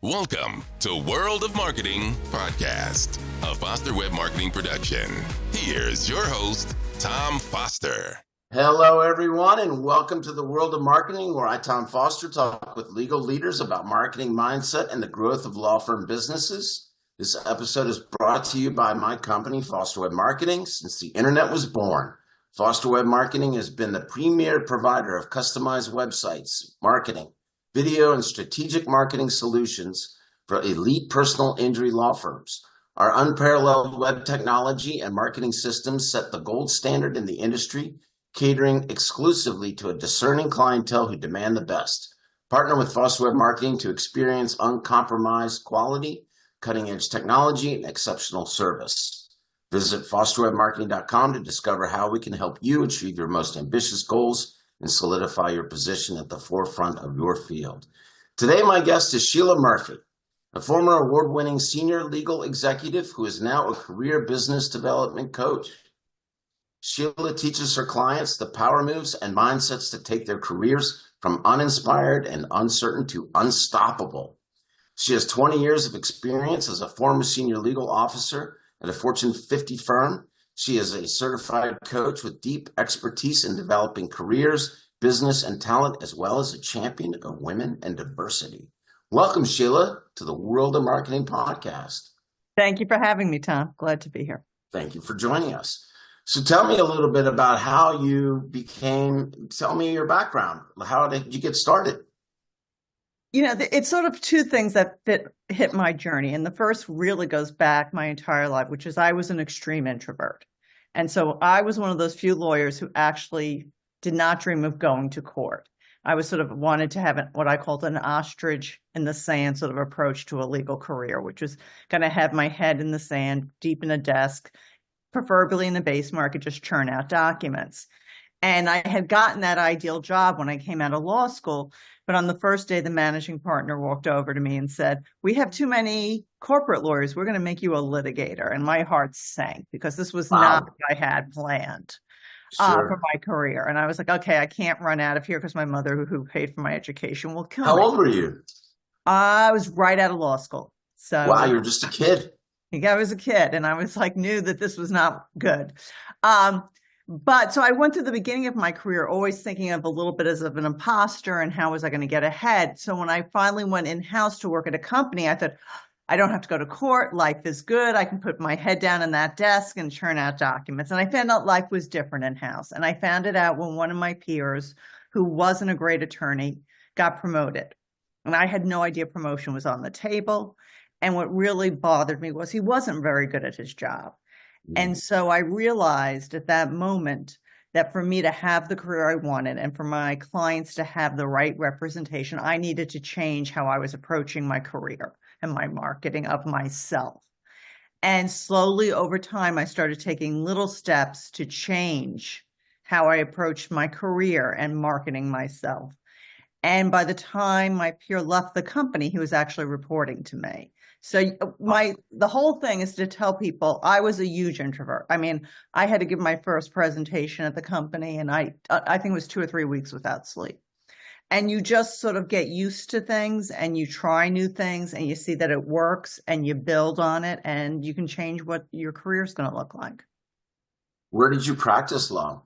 Welcome to World of Marketing Podcast, a Foster Web Marketing production. Here's your host, Tom Foster. Hello, everyone, and welcome to the World of Marketing, where I, Tom Foster, talk with legal leaders about marketing mindset and the growth of law firm businesses. This episode is brought to you by my company, Foster Web Marketing. Since the internet was born, Foster Web Marketing has been the premier provider of customized websites, marketing, video, and strategic marketing solutions for elite personal injury law firms. Our unparalleled web technology and marketing systems set the gold standard in the industry, catering exclusively to a discerning clientele who demand the best. Partner with Foster Web Marketing to experience uncompromised quality, cutting-edge technology, and exceptional service. Visit fosterwebmarketing.com to discover how we can help you achieve your most ambitious goals and solidify your position at the forefront of your field. Today, my guest is Sheila Murphy, a former award-winning senior legal executive who is now a career business development coach. Sheila teaches her clients the power moves and mindsets to take their careers from uninspired and uncertain to unstoppable. She has 20 years of experience as a former senior legal officer at a Fortune 50 firm. She is a certified coach with deep expertise in developing careers, business, and talent, as well as a champion of women and diversity. Welcome, Sheila, to the World of Marketing Podcast. Thank you for having me, Tom. Glad to be here. Thank you for joining us. So tell me a little bit about how you tell me your background. How did you get started? You know, it's sort of two things that hit my journey. And the first really goes back my entire life, which is I was an extreme introvert. And so I was one of those few lawyers who actually did not dream of going to court. I was sort of wanted to have what I called an ostrich in the sand sort of approach to a legal career, which was going to have my head in the sand, deep in a desk, preferably in the base market, just churn out documents. And I had gotten that ideal job when I came out of law school. But on the first day, the managing partner walked over to me and said, "We have too many corporate lawyers. We're going to make you a litigator." And my heart sank because this was not what I had planned for my career. And I was like, okay, I can't run out of here because my mother, who paid for my education, will kill me. How old were you? I was right out of law school. So wow, you were just a kid. I was a kid, and I was like, knew that this was not good. But so I went through the beginning of my career always thinking of a little bit as of an imposter and how was I going to get ahead. So when I finally went in-house to work at a company, I thought, I don't have to go to court. Life is good. I can put my head down in that desk and churn out documents. And I found out life was different in-house. And I found it out when one of my peers, who wasn't a great attorney, got promoted. And I had no idea promotion was on the table. And what really bothered me was he wasn't very good at his job. And so I realized at that moment that for me to have the career I wanted and for my clients to have the right representation, I needed to change how I was approaching my career and my marketing of myself. And slowly over time, I started taking little steps to change how I approached my career and marketing myself. And by the time my peer left the company, he was actually reporting to me. So the whole thing is to tell people I was a huge introvert. I mean, I had to give my first presentation at the company, and I think it was 2 or 3 weeks without sleep. And you just sort of get used to things, and you try new things, and you see that it works, and you build on it, and you can change what your career is going to look like. Where did you practice law?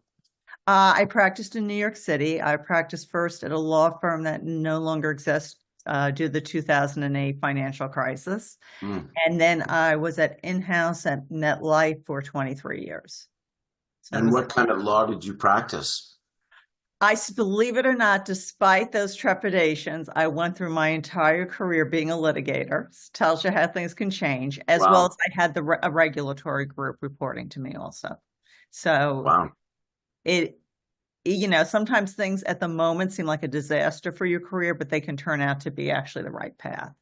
I practiced in New York City. I practiced first at a law firm that no longer exists due to the 2008 financial crisis. And then I was at in-house at NetLife for 23 years. So and what kind of law did you practice? Believe it or not, despite those trepidations, I went through my entire career being a litigator. Tells you how things can change, as well as I had a regulatory group reporting to me also. So sometimes things at the moment seem like a disaster for your career, but they can turn out to be actually the right path.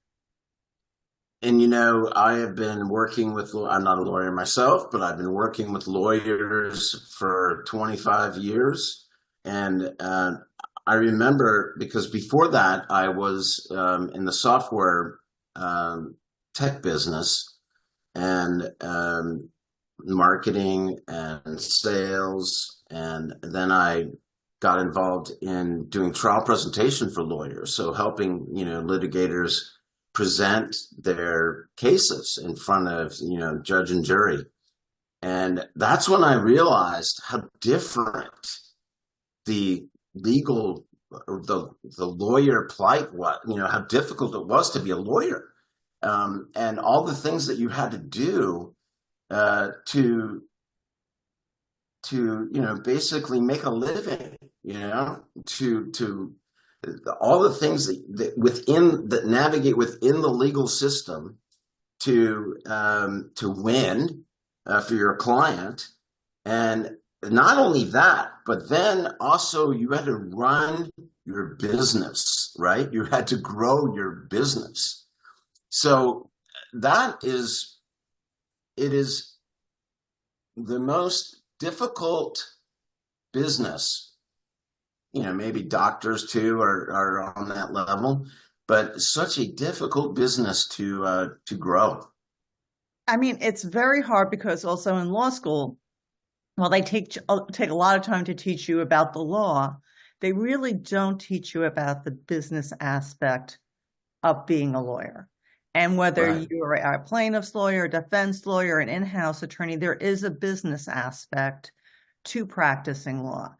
And, I have been working with, I'm not a lawyer myself, but I've been working with lawyers for 25 years. And I remember, because before that, I was in the software tech business and marketing and sales. And then I got involved in doing trial presentation for lawyers. So helping, litigators present their cases in front of, judge and jury. And that's when I realized how different the legal, the lawyer plight was, how difficult it was to be a lawyer, and all the things that you had to do to basically make a living, to all the things that navigate within the legal system to win for your client. And not only that, but then also you had to run your business, right? You had to grow your business. So it is the most difficult business. Maybe doctors too are on that level, but such a difficult business to grow. I mean, it's very hard because also in law school, while they take a lot of time to teach you about the law, they really don't teach you about the business aspect of being a lawyer. And whether you're a plaintiff's lawyer, a defense lawyer, an in-house attorney, there is a business aspect to practicing law.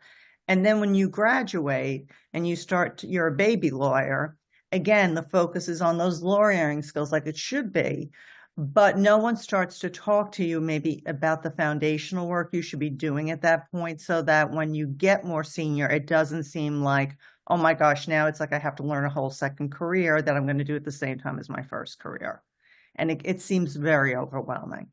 And then when you graduate and you're a baby lawyer, again, the focus is on those lawyering skills like it should be. But no one starts to talk to you maybe about the foundational work you should be doing at that point, so that when you get more senior, it doesn't seem like, oh my gosh, now it's like I have to learn a whole second career that I'm going to do at the same time as my first career. And it seems very overwhelming.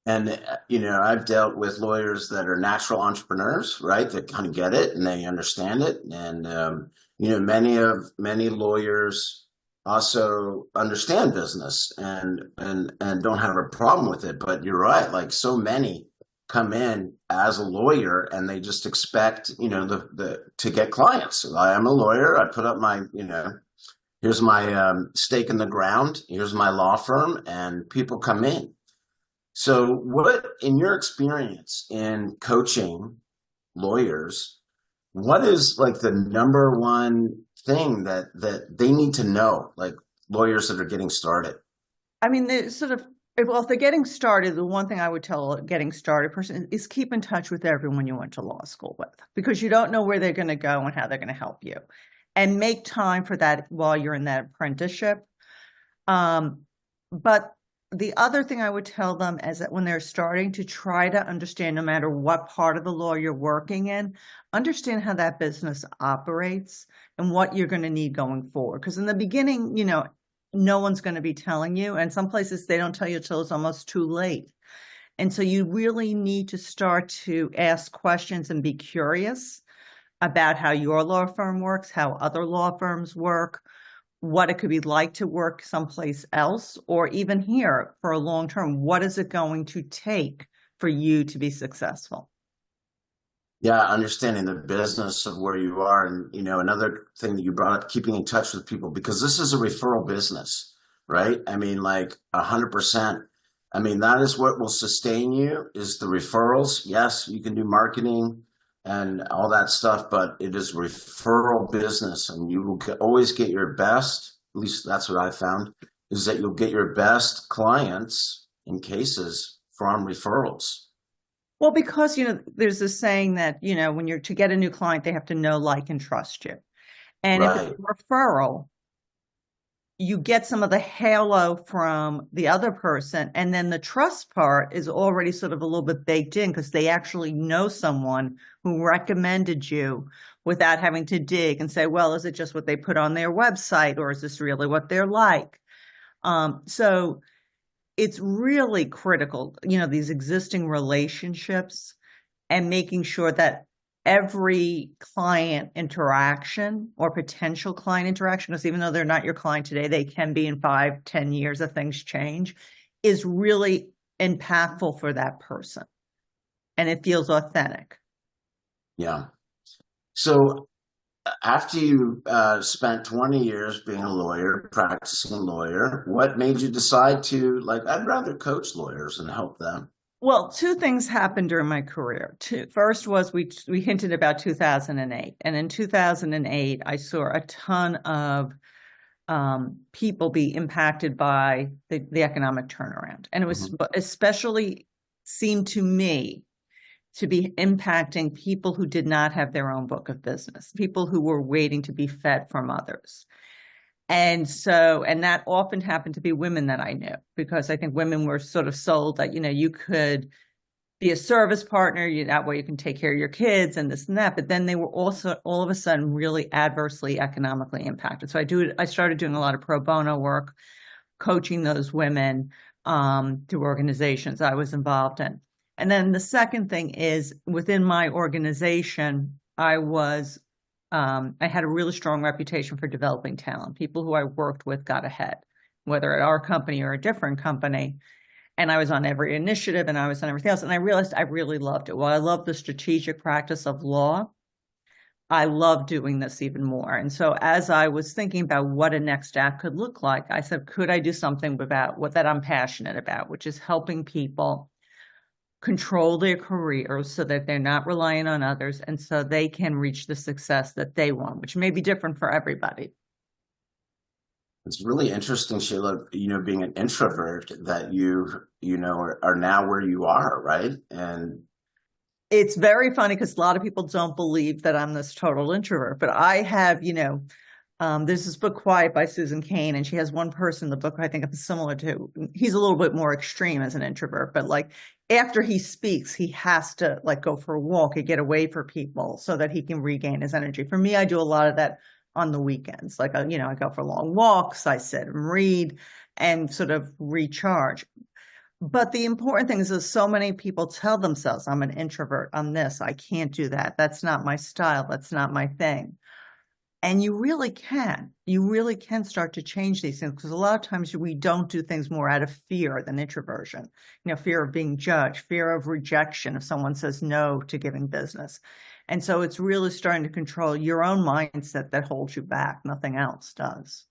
And, I've dealt with lawyers that are natural entrepreneurs, right? That kind of get it and they understand it. And, many lawyers also understand business and don't have a problem with it. But you're right. Like so many come in as a lawyer and they just expect, to get clients. I am a lawyer. I put up my, here's my stake in the ground. Here's my law firm, and people come in. So what, in your experience in coaching lawyers, what is like the number one thing that they need to know, like lawyers that are getting started? I mean, if they're getting started, the one thing I would tell a getting started person is keep in touch with everyone you went to law school with, because you don't know where they're going to go and how they're going to help you, and make time for that while you're in that apprenticeship. But the other thing I would tell them is that when they're starting to try to understand, no matter what part of the law you're working in, understand how that business operates and what you're going to need going forward. Because in the beginning, no one's going to be telling you. And some places they don't tell you till it's almost too late. And so you really need to start to ask questions and be curious about how your law firm works, how other law firms work, what it could be like to work someplace else, or even here for a long term. What is it going to take for you to be successful? Yeah, understanding the business of where you are. And, another thing that you brought up, keeping in touch with people, because this is a referral business, right? I mean, like 100%. I mean, that is what will sustain you, is the referrals. Yes, you can do marketing and all that stuff, but it is referral business, and you will always get your best, at least that's what I found, is that you'll get your best clients in cases from referrals. Well, because, there's this saying that, when you're to get a new client, they have to know, like, and trust you. And if it's a referral, you get some of the halo from the other person, and then the trust part is already sort of a little bit baked in because they actually know someone who recommended you without having to dig and say, well, is it just what they put on their website, or is this really what they're like? So it's really critical, these existing relationships, and making sure that every client interaction or potential client interaction, because even though they're not your client today, they can be in 5-10 years if things change, is really impactful for that person. And it feels authentic. Yeah. So after you spent 20 years being a lawyer, practicing lawyer, what made you decide to, I'd rather coach lawyers and help them? Well, two things happened during my career. First was we hinted about 2008. And in 2008, I saw a ton of people be impacted by the economic turnaround. And it was especially seemed to me to be impacting people who did not have their own book of business, people who were waiting to be fed from others. And that often happened to be women that I knew, because I think women were sort of sold that, you could be a service partner, that way you can take care of your kids and this and that. But then they were also all of a sudden really adversely economically impacted. So I started doing a lot of pro bono work, coaching those women through organizations I was involved in. And then the second thing is, within my organization, I had a really strong reputation for developing talent. People who I worked with got ahead, whether at our company or a different company. And I was on every initiative and I was on everything else. And I realized I really loved it. While I love the strategic practice of law, I love doing this even more. And so as I was thinking about what a next act could look like, I said, could I do something about what that I'm passionate about, which is helping people control their careers so that they're not relying on others and so they can reach the success that they want, which may be different for everybody. It's really interesting, Sheila, being an introvert, that you are now where you are, right? And it's very funny because a lot of people don't believe that I'm this total introvert, but I have, there's this book, Quiet, by Susan Cain, and she has one person in the book I think it's similar to. He's a little bit more extreme as an introvert, but like after he speaks, he has to like go for a walk and get away from people so that he can regain his energy. For me, I do a lot of that on the weekends. Like, I go for long walks, I sit and read and sort of recharge. But the important thing is so many people tell themselves, I'm an introvert, I'm this, I can't do that. That's not my style. That's not my thing. And you really can start to change these things, because a lot of times we don't do things more out of fear than introversion. Fear of being judged, fear of rejection if someone says no to giving business. And so it's really starting to control your own mindset that holds you back. Nothing else does.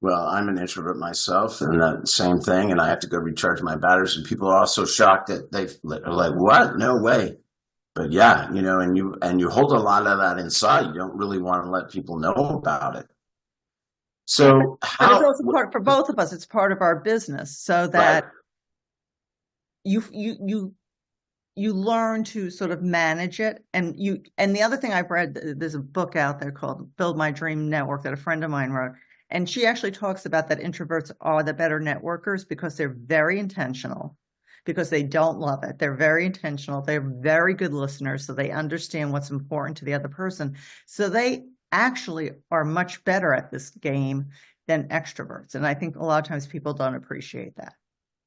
Well, I'm an introvert myself, and the same thing, and I have to go recharge my batteries. And people are also shocked that they're like, "What? No way!" But yeah, and you hold a lot of that inside. You don't really want to let people know about it. So, but it's also part for both of us. It's part of our business, so that you learn to sort of manage it. And the other thing I've read, there's a book out there called Build My Dream Network that a friend of mine wrote. And she actually talks about that introverts are the better networkers because they're very intentional, because they don't love it. They're very intentional. They're very good listeners. So they understand what's important to the other person. So they actually are much better at this game than extroverts. And I think a lot of times people don't appreciate that.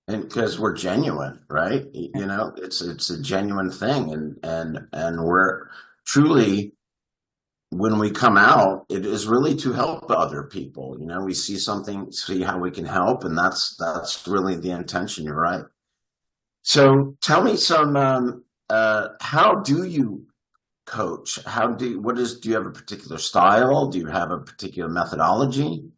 And because we're genuine, right? It's a genuine thing. And we're truly, when we come out, it is really to help other people. We see something, see how we can help. And that's really the intention. You're right. So tell me how do you coach? Do you have a particular style? Do you have a particular methodology?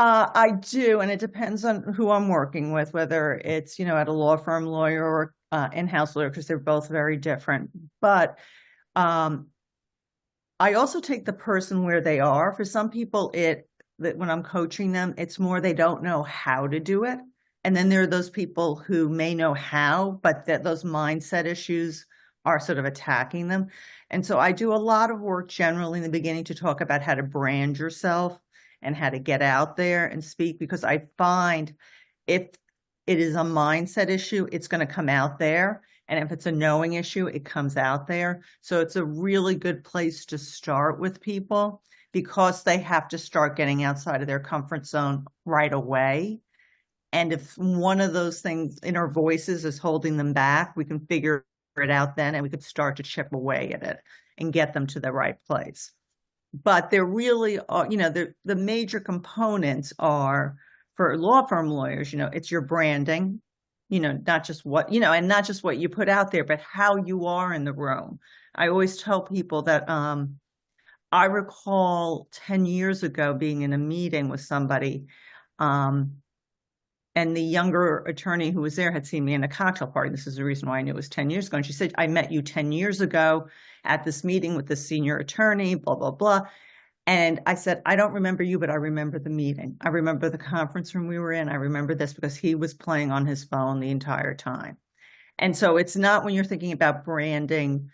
I do, and it depends on who I'm working with, whether it's, at a law firm lawyer or in-house lawyer, because they're both very different. But I also take the person where they are. For some people, that when I'm coaching them, it's more they don't know how to do it. And then there are those people who may know how, but that those mindset issues are sort of attacking them. And so I do a lot of work generally in the beginning to talk about how to brand yourself and how to get out there and speak, because I find if it is a mindset issue, it's going to come out there. And if it's a knowing issue, it comes out there. So it's a really good place to start with people, because they have to start getting outside of their comfort zone right away. And if one of those things, inner voices, is holding them back, we can figure it out then, and we could start to chip away at it and get them to the right place. But there really are, the major components are, for law firm lawyers, it's your branding, not just what, and not just what you put out there, but how you are in the room. I always tell people that I recall 10 years ago being in a meeting with somebody, and the younger attorney who was there had seen me in a cocktail party. This is the reason why I knew it was 10 years ago. And she said, I met you 10 years ago at this meeting with the senior attorney, blah, blah, blah. And I said, I don't remember you, but I remember the meeting. I remember the conference room we were in. I remember this because he was playing on his phone the entire time. And so it's not, when you're thinking about branding,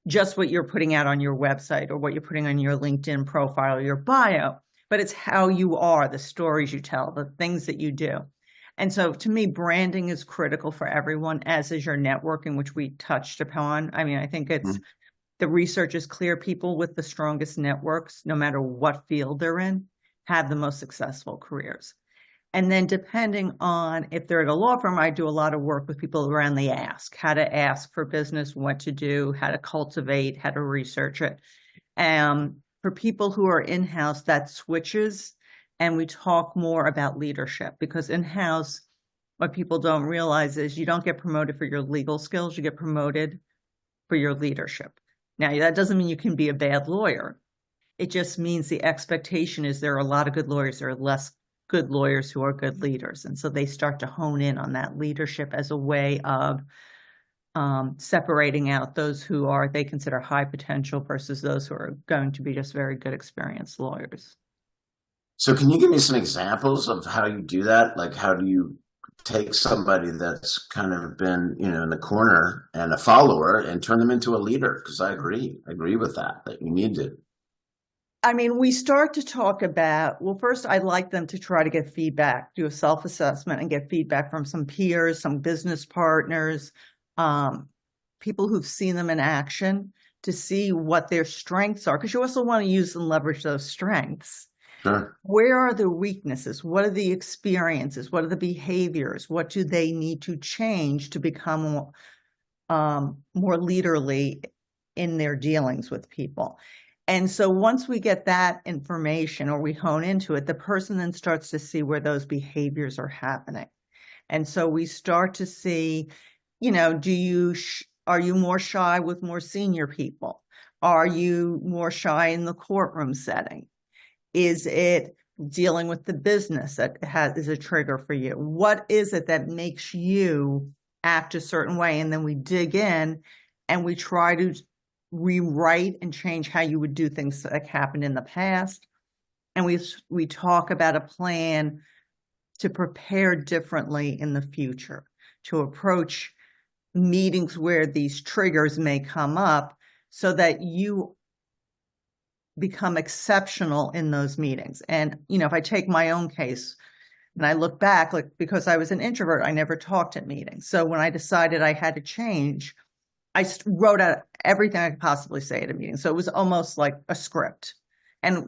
just what you're putting out on your website or what you're putting on your LinkedIn profile or your bio, but it's how you are, the stories you tell, the things that you do. And so to me, branding is critical for everyone, as is your networking, which we touched upon. I mean, I think it's, the research is clear. People with the strongest networks, no matter what field they're in, have the most successful careers. And then depending on if they're at a law firm, I do a lot of work with people around the ask, how to ask for business, what to do, how to cultivate, how to research it. For people who are in-house, that switches, and we talk more about leadership, because in-house, what people don't realize is you don't get promoted for your legal skills, you get promoted for your leadership. Now, that doesn't mean you can be a bad lawyer. It just means the expectation is there are a lot of good lawyers, there are less good lawyers who are good leaders. And so they start to hone in on that leadership as a way of separating out those who are, they consider high potential versus those who are going to be just very good, experienced lawyers. So can you give me some examples of how you do that? Like, how do you take somebody that's kind of been, in the corner and a follower and turn them into a leader? Because I agree with that you need to. I mean, we start to talk about, well, first, I'd like them to try to get feedback, do a self-assessment and get feedback from some peers, some business partners, people who've seen them in action, to see what their strengths are, because you also want to use and leverage those strengths. Sure. Where are the weaknesses? What are the experiences? What are the behaviors? What do they need to change to become more leaderly in their dealings with people? And so once we get that information, or we hone into it, the person then starts to see where those behaviors are happening. And so we start to see, are you more shy with more senior people? Are you more shy in the courtroom setting? Is it dealing with the business that is a trigger for you? What is it that makes you act a certain way? And then we dig in and we try to rewrite and change how you would do things that happened in the past. And we talk about a plan to prepare differently in the future, to approach meetings where these triggers may come up, so that you become exceptional in those meetings. And, if I take my own case and I look back, because I was an introvert, I never talked at meetings. So when I decided I had to change, I wrote out everything I could possibly say at a meeting. So it was almost like a script, and,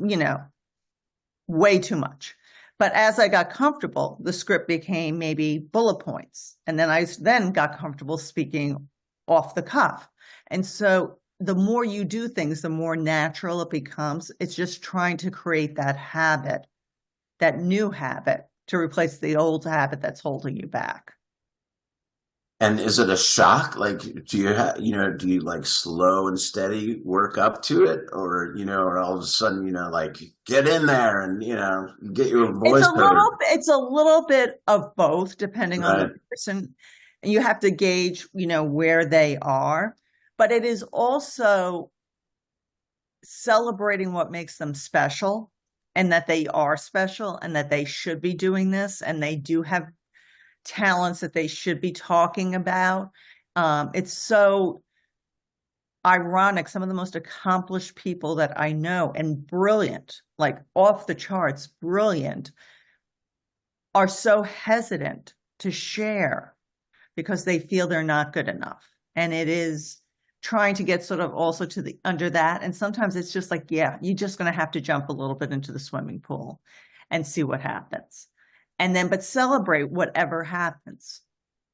way too much. But as I got comfortable, the script became maybe bullet points. And then I got comfortable speaking off the cuff. And so the more you do things, the more natural it becomes. It's just trying to create that habit, that new habit, to replace the old habit that's holding you back. And is it a shock? Like, do you like slow and steady work up to it, or all of a sudden, like, get in there and, get your voice heard? It's a little bit of both, depending on the person. And you have to gauge, where they are. But it is also celebrating what makes them special, and that they are special, and that they should be doing this, and they do have talents that they should be talking about. It's so ironic. Some of the most accomplished people that I know, and brilliant, like off the charts, brilliant, are so hesitant to share because they feel they're not good enough. And it is trying to get sort of also to the under that. And sometimes it's just like, yeah, you're just going to have to jump a little bit into the swimming pool and see what happens. And then, but celebrate whatever happens,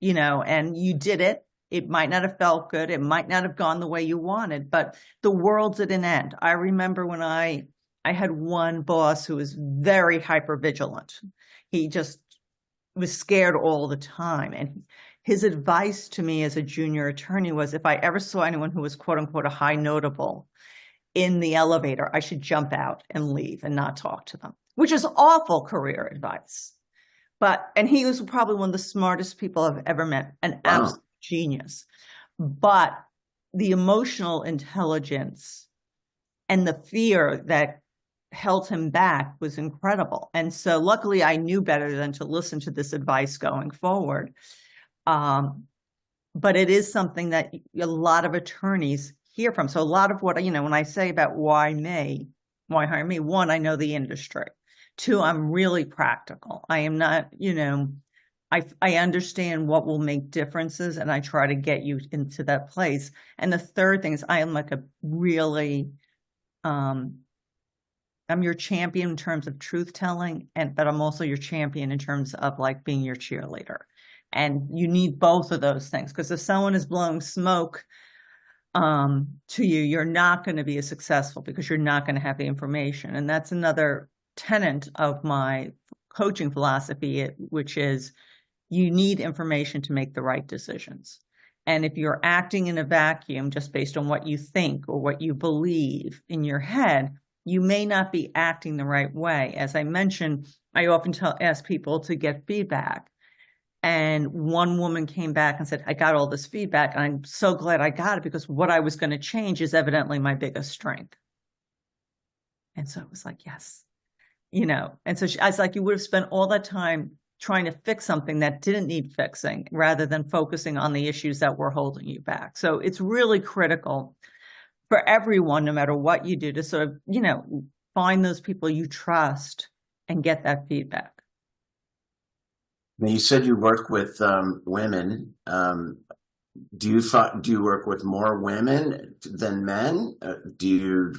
and you did it. It might not have felt good. It might not have gone the way you wanted, but the world didn't end. I remember when I had one boss who was very hypervigilant. He just was scared all the time. And his advice to me as a junior attorney was, if I ever saw anyone who was quote unquote a high notable in the elevator, I should jump out and leave and not talk to them, which is awful career advice. And he was probably one of the smartest people I've ever met, an absolute genius. But the emotional intelligence and the fear that held him back was incredible. And so luckily I knew better than to listen to this advice going forward. But it is something that a lot of attorneys hear from. So a lot of what, when I say about why hire me, one, I know the industry. Two, I'm really practical. I am not, I understand what will make differences, and I try to get you into that place. And the third thing is I am like a really, I'm your champion in terms of truth telling, but I'm also your champion in terms of like being your cheerleader. And you need both of those things, because if someone is blowing smoke to you, you're not going to be as successful because you're not going to have the information. And that's another tenet of my coaching philosophy, which is you need information to make the right decisions. And if you're acting in a vacuum just based on what you think or what you believe in your head, you may not be acting the right way. As I mentioned, I often ask people to get feedback. And one woman came back and said, I got all this feedback, and I'm so glad I got it because what I was going to change is evidently my biggest strength. And so it was like, yes, and so I was like, you would have spent all that time trying to fix something that didn't need fixing rather than focusing on the issues that were holding you back. So it's really critical for everyone, no matter what you do, to sort of, find those people you trust and get that feedback. Now, you said you work with women. Do you work with more women than men? Do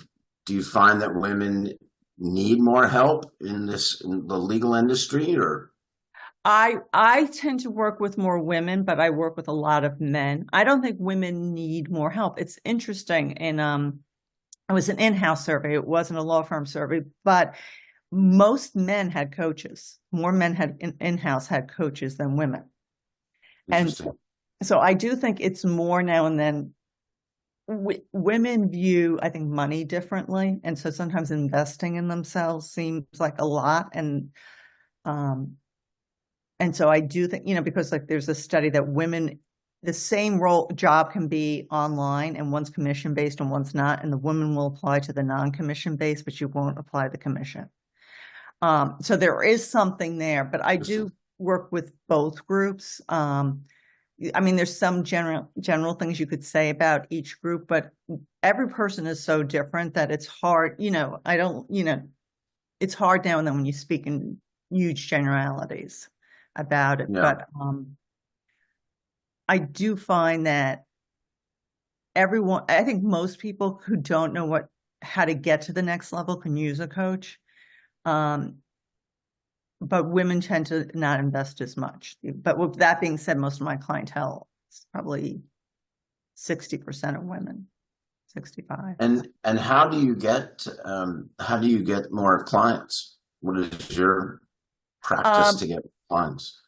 you find that women need more help in the legal industry, or? I tend to work with more women, but I work with a lot of men. I don't think women need more help. It's interesting. It was an in-house survey. It wasn't a law firm survey, but most men had coaches. More men had in-house had coaches than women. And so I do think it's more now and then. Women view, I think, money differently. And so sometimes investing in themselves seems like a lot. And so I do think, because like there's a study that women, the same job can be online, and one's commission based and one's not. And the woman will apply to the non-commission based, but you won't apply the commission. So there is something there, but I do work with both groups. There's some general things you could say about each group, but every person is so different that it's hard, it's hard now and then when you speak in huge generalities about it. Yeah. But I do find that I think most people who don't know how to get to the next level can use a coach. But women tend to not invest as much. But with that being said, most of my clientele is probably 60% of women, 65. And how do you get more clients? What is your practice to get clients?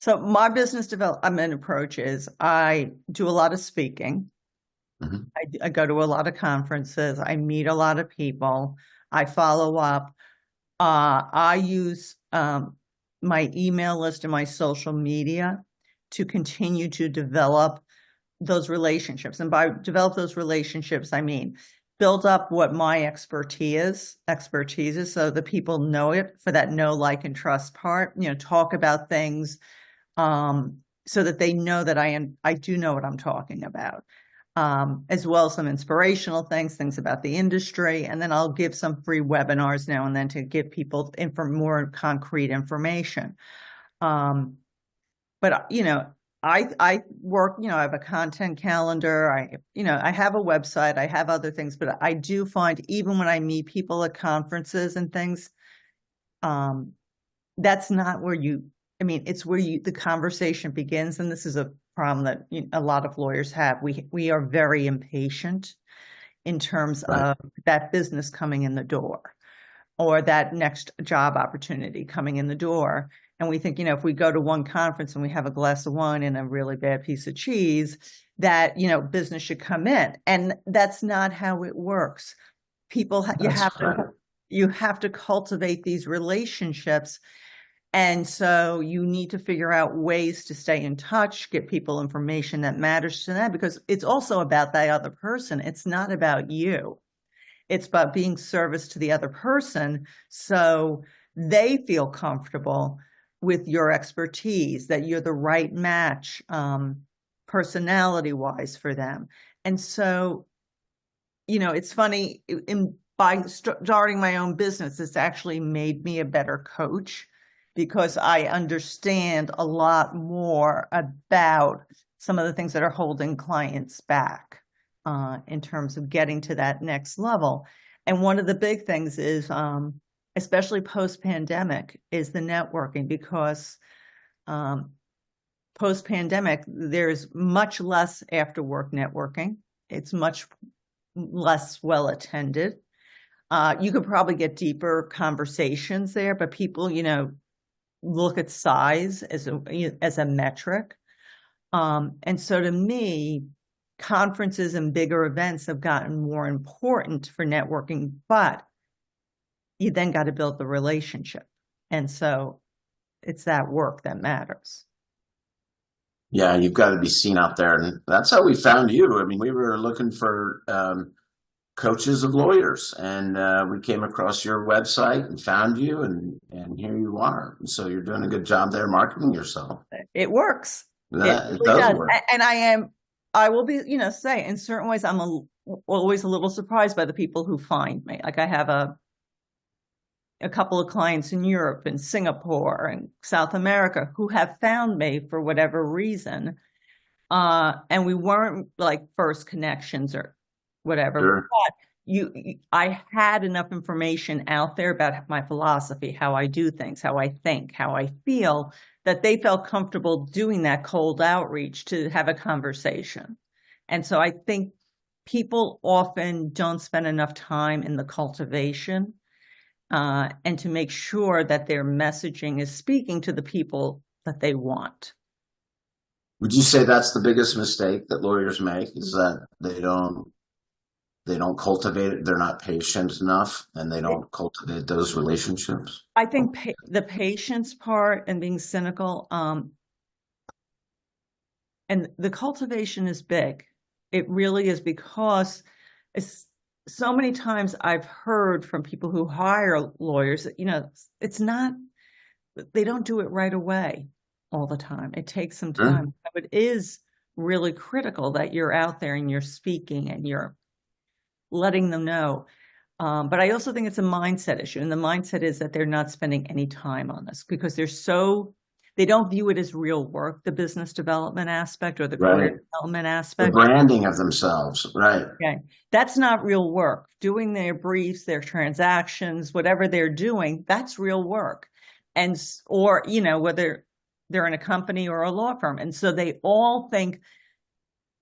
So my business development approach is I do a lot of speaking. Mm-hmm. I go to a lot of conferences. I meet a lot of people. I follow up. I use my email list and my social media to continue to develop those relationships. And by develop those relationships, I mean build up what my expertise is, so the people know it for that know, like, and trust part. Talk about things so that they know that I do know what I'm talking about. As well as some inspirational things about the industry. And then I'll give some free webinars now and then to give people more concrete information. But, I work, I have a content calendar. I have a website, I have other things, but I do find even when I meet people at conferences and things, that's not where it's where the conversation begins. And this is a problem that a lot of lawyers have. We are very impatient in terms of that business coming in the door or that next job opportunity coming in the door. And we think, if we go to one conference and we have a glass of wine and a really bad piece of cheese, that, business should come in. And that's not how it works. You have to cultivate these relationships. And so you need to figure out ways to stay in touch, get people information that matters to them, because it's also about that other person. It's not about you. It's about being service to the other person so they feel comfortable with your expertise, that you're the right match personality-wise for them. And so, it's funny, by starting my own business, it's actually made me a better coach because I understand a lot more about some of the things that are holding clients back in terms of getting to that next level. And one of the big things is, especially post-pandemic, is the networking, because post-pandemic, there's much less after-work networking. It's much less well attended. You could probably get deeper conversations there, but people, look at size as a metric. And so to me, conferences and bigger events have gotten more important for networking, but you then got to build the relationship. And so it's that work that matters. Yeah, you've got to be seen out there. And that's how we found you. I mean, we were looking for coaches of lawyers, and we came across your website and found you, and here you are. And so you're doing a good job there marketing yourself. It works. It really does work. And I will be, say in certain ways, I'm always a little surprised by the people who find me. Like I have a couple of clients in Europe and Singapore and South America who have found me for whatever reason. And we weren't like first connections or whatever, Sure. But I had enough information out there about my philosophy, how I do things, how I think, how I feel, that they felt comfortable doing that cold outreach to have a conversation. And so I think people often don't spend enough time in the cultivation and to make sure that their messaging is speaking to the people that they want. Would you say that's the biggest mistake that lawyers make, is that they don't cultivate it, they're not patient enough, and they don't cultivate those relationships? I think the patience part and being cynical, and the cultivation is big. It really is, because so many times I've heard from people who hire lawyers that, it's not, they don't do it right away all the time. It takes some time. Sure. So it is really critical that you're out there and you're speaking and you're letting them know. But I also think it's a mindset issue. And the mindset is that they're not spending any time on this because they don't view it as real work, the business development aspect or the career development aspect. The branding of themselves, right. Okay. That's not real work. Doing their briefs, their transactions, whatever they're doing, that's real work. Or whether they're in a company or a law firm. And so they all think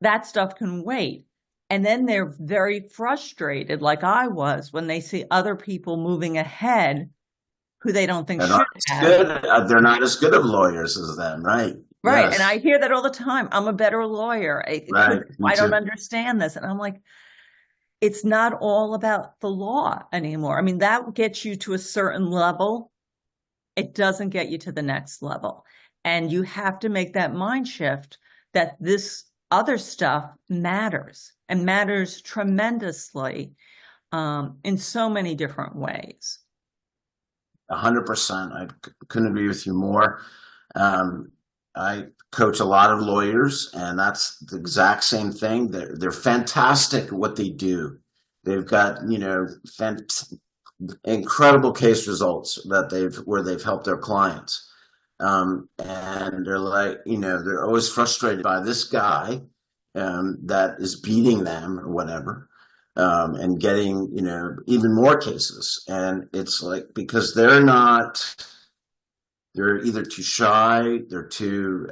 that stuff can wait. And then they're very frustrated, like I was, when they see other people moving ahead who they don't think should have. They're not as good of lawyers as them, right? Right. Yes. And I hear that all the time. I'm a better lawyer. I don't understand this. And I'm like, it's not all about the law anymore. I mean, that gets you to a certain level. It doesn't get you to the next level. And you have to make that mind shift that this other stuff matters, and matters tremendously in so many different ways. 100%. I couldn't agree with you more. I coach a lot of lawyers, and that's the exact same thing. They're fantastic at what they do. They've got, incredible case results where they've helped their clients. And they're like, they're always frustrated by this guy that is beating them or whatever, and getting, even more cases. And it's like, because they're either too shy, they're too,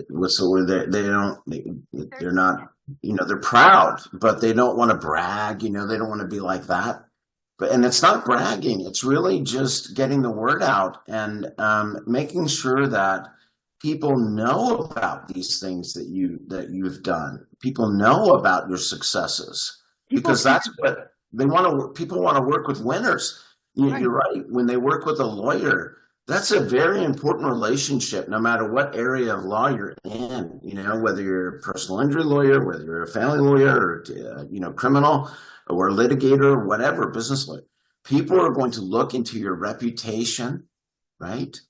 what's the word? They're not, they're proud, but they don't want to brag, they don't want to be like that. And it's not bragging. It's really just getting the word out and making sure that people know about these things that you've done. People know about your successes, because that's what they want to. People want to work with winners. You're right. When they work with a lawyer, That's a very important relationship, no matter what area of law you're in, whether you're a personal injury lawyer, whether you're a family lawyer, or, criminal or litigator, or whatever, business lawyer. People are going to look into your reputation, right?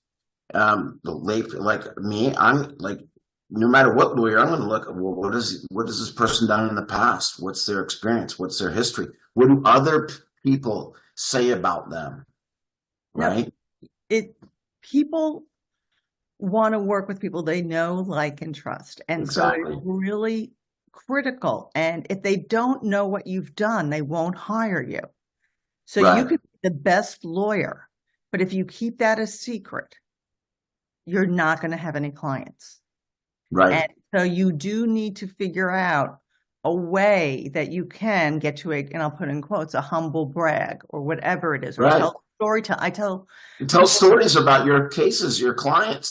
Like me, I'm like, no matter what lawyer, I'm going to look, well, what has this person done in the past? What's their experience? What's their history? What do other people say about them? Right? People want to work with people they know, like, and trust. And Exactly. So it's really critical. And if they don't know what you've done, they won't hire you. So Right. you could be the best lawyer, but if you keep that a secret, you're not going to have any clients. Right. And so you do need to figure out a way that you can get to and I'll put in quotes, a humble brag or whatever it is. Or Right. tell tell stories about your cases, your client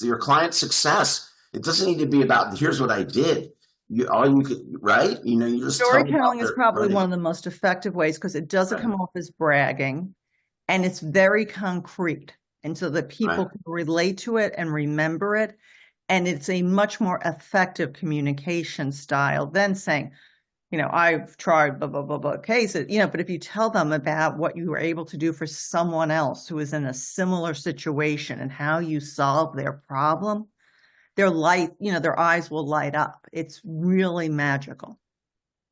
success. It doesn't need to be about, here's what I did. Right? You just storytelling is probably one of the most effective ways, because it doesn't come off as bragging, and it's very concrete. And so that people can relate to it and remember it. And it's a much more effective communication style than saying, I've tried blah, blah, blah, blah cases, but if you tell them about what you were able to do for someone else who is in a similar situation and how you solve their problem, their eyes will light up. It's really magical.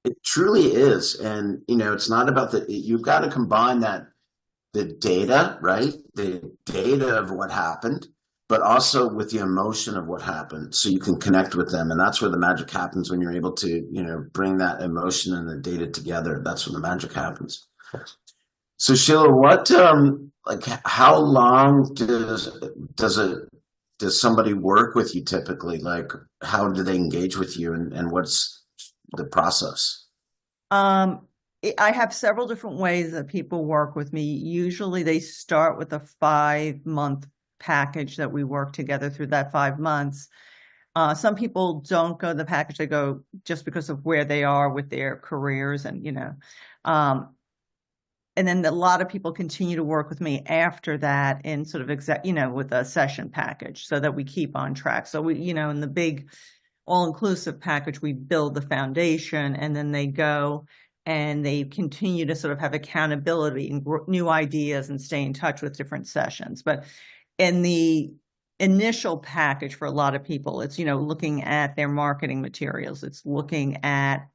It truly is. And, it's not about you've got to combine the data, right? The data of what happened, but also with the emotion of what happened, so you can connect with them. And that's where the magic happens, when you're able to, bring that emotion and the data together. That's when the magic happens. So Sheila, how long does somebody work with you typically? Like, how do they engage with you, and what's the process? I have several different ways that people work with me. Usually they start with a 5-month package that we work together through that 5 months. Some people don't go the package, they go just because of where they are with their careers, and and then a lot of people continue to work with me after that in sort of with a session package, so that we keep on track. So we, in the big all-inclusive package, we build the foundation, and then they go and they continue to sort of have accountability and new ideas and stay in touch with different sessions. But in the initial package, for a lot of people, it's, looking at their marketing materials. It's looking at,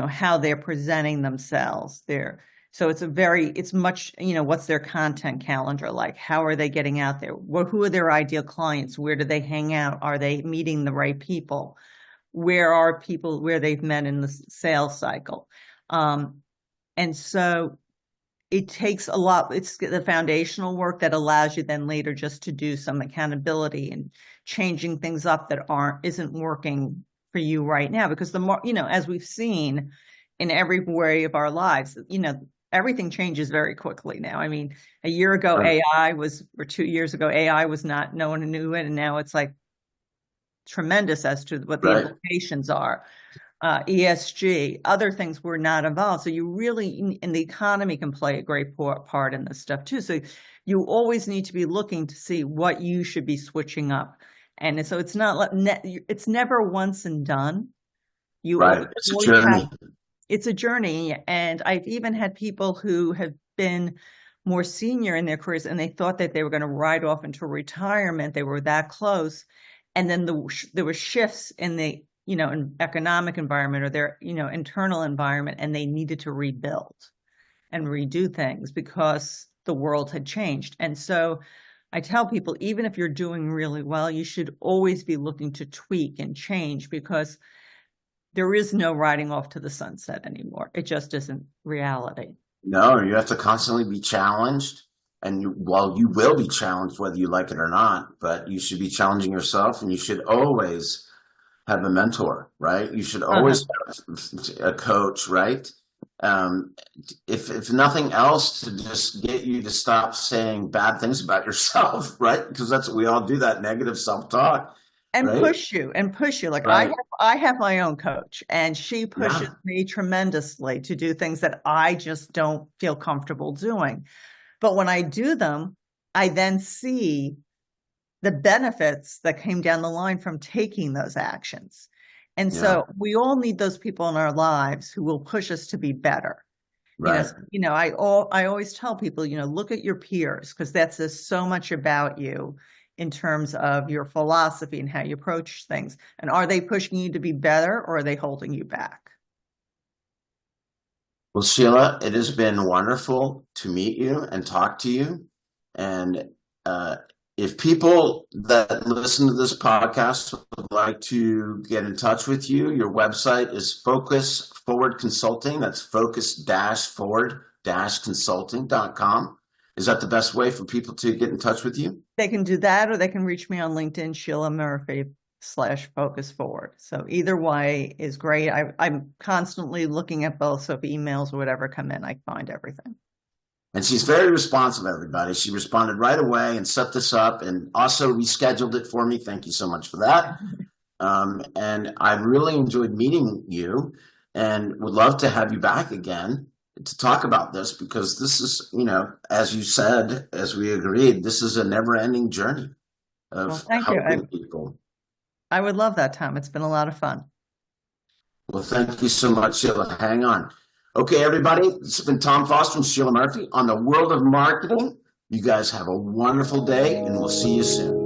how they're presenting themselves there. So it's much, what's their content calendar like? How are they getting out there? Who are their ideal clients? Where do they hang out? Are they meeting the right people? Where are people where they've met in the sales cycle? And so it takes a lot. It's the foundational work that allows you then later just to do some accountability and changing things up that isn't working for you right now. Because the more, as we've seen in every way of our lives, everything changes very quickly now. I mean, a year ago, or 2 years ago, AI was not, no one knew it. And now it's like tremendous as to what the implications are. ESG, other things were not involved. So you really, and the economy can play a great part in this stuff too. So you always need to be looking to see what you should be switching up. And so it's never once and done. It's a journey. It's a journey. And I've even had people who have been more senior in their careers, and they thought that they were going to ride off into retirement. They were that close. And then there were shifts in the economic environment or their, internal environment, and they needed to rebuild and redo things because the world had changed. And so I tell people, even if you're doing really well, you should always be looking to tweak and change, because there is no riding off to the sunset anymore. It just isn't reality. No, you have to constantly be challenged. And you will be challenged whether you like it or not, but you should be challenging yourself, and you should always have a mentor, right? You should always have a coach, right? If nothing else, to just get you to stop saying bad things about yourself, right? Because that's what we all do, that negative self-talk. And push you. Like I have my own coach, and she pushes me tremendously to do things that I just don't feel comfortable doing. But when I do them, I then see the benefits that came down the line from taking those actions. And so we all need those people in our lives who will push us to be better. Right. I always tell people, look at your peers, because that says so much about you in terms of your philosophy and how you approach things. And are they pushing you to be better, or are they holding you back? Well, Sheila, it has been wonderful to meet you and talk to you. And if people that listen to this podcast would like to get in touch with you, your website is Focus Forward Consulting. That's focus-forward-consulting.com. Is that the best way for people to get in touch with you? They can do that, or they can reach me on LinkedIn, Sheila Murphy /Focus Forward. So either way is great. I'm constantly looking at both. So if emails or whatever come in, I find everything. And she's very responsive, everybody. She responded right away and set this up and also rescheduled it for me. Thank you so much for that. And I really enjoyed meeting you and would love to have you back again to talk about this, because this is, as you said, as we agreed, this is a never-ending journey of helping people. I would love that, Tom. It's been a lot of fun. Well, thank you so much, Sheila. Hang on. Okay, everybody, this has been Tom Foster and Sheila Murphy on the World of Marketing. You guys have a wonderful day, and we'll see you soon.